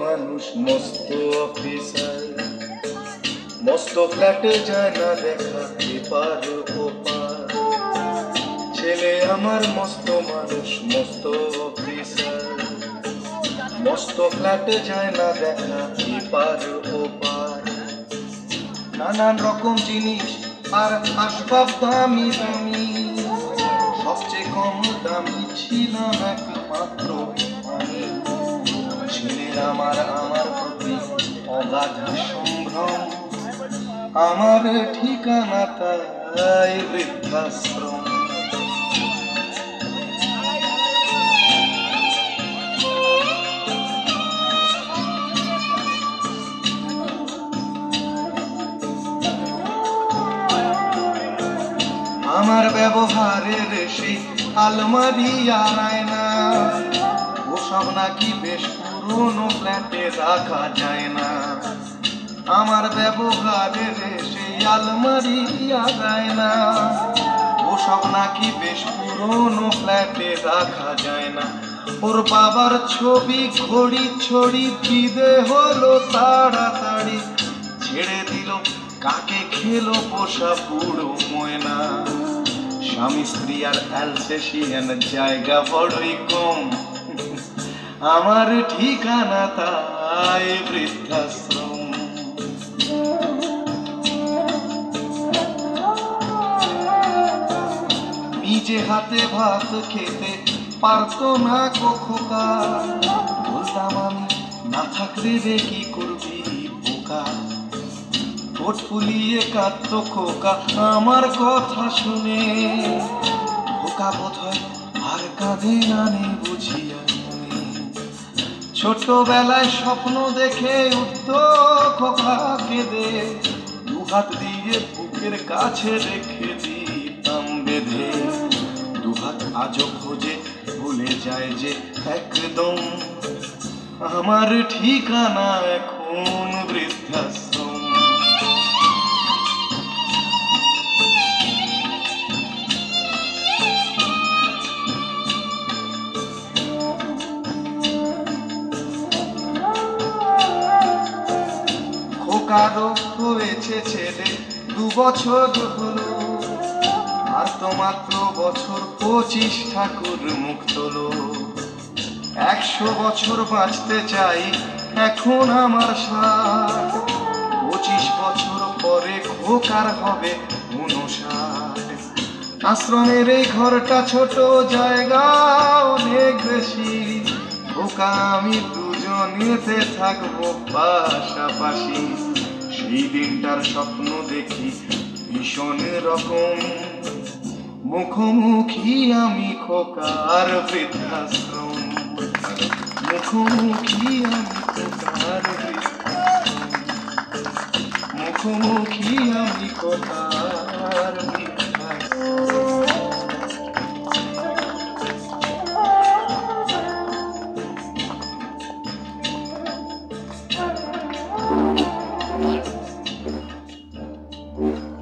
মানুষ মস্ত অফিসার, মস্ত ফ্ল্যাটে যায় না দেখা এপার ওপার। ছেলে আমার মস্ত মানুষ মস্ত অফিসার, মস্ত ফ্ল্যাটে যায় না দেখা এপার ওপার। নানান রকম জিনিস আর আসবাব দামি দামি, সবচেয়ে কম দামি ছিলাম একমাত্র আমি। ছেলে আমার প্রতি অগাধ সম্ভ্রম, আমার ঠিকানা তাই বৃদ্ধাশ্রম। আমার ব্যবহারের সেই আলমারি আর আয়না, ওসব নাকি বেশ পুরনো ফ্ল্যাটে রাখা যায় না। আমার ব্যবহারের সেই আলমারি আর আয়না, ওসব নাকি বেশ পুরনো ফ্ল্যাটে রাখা যায় না। ওর বাবার ছবি ঘড়ি ছড়ি বিদে হলো তাড়াতাড়ি, ছেড়ে দিল কাকে খেলো পোষা বুড়ো ময়না। স্বামী স্ত্রী আর অ্যালসেশিয়ান জায়গা বড়ই কম, আমার ঠিকানা তাই বৃদ্ধাশ্রম। নিজে হাতে ভাত খেতে পারতো না খোকা, বলতাম আমি না থাকলে রে কি করবি বোকা। ঠোঁট ফুলিয়ে কাঁদতো খোকা আমার কথা শুনে, খোকা বোধহয় আর কাঁদে না নে বুঝিয়া। ছোটবেলায় স্বপ্ন দেখে উঠত খোকা কেঁদে, দুহাত দিয়ে বুকের কাছে রেখে দিতাম বেঁধে। দুহাত আজও খোঁজে ভুলে যায় যে একদম, আমার ঠিকানা এখন বৃদ্ধাশ্রম। কারো হয়েছে ছেলে 2 বছর হলো, আর তো মাত্র বছর 25 ঠাকুর মুখ তোলো। 100 বছর বাঁচতে চাই এখন আমার 60, 25 বছর পরে খোকার হবে 59। আশ্রমের এই ঘরটা ছোট, জায়গা অনেক বেশি, খোকা আমি দুজনেতে থাকবো পাশাপাশি। সেই দিনটার স্বপ্ন দেখি ভীষণ রকম, মুখোমুখি আমি খোকার বৃদ্ধাশ্রম। মুখোমুখি আমি খোকার মুখোমুখি আমি খোকার বৃদ্ধাশ্রম। Yeah.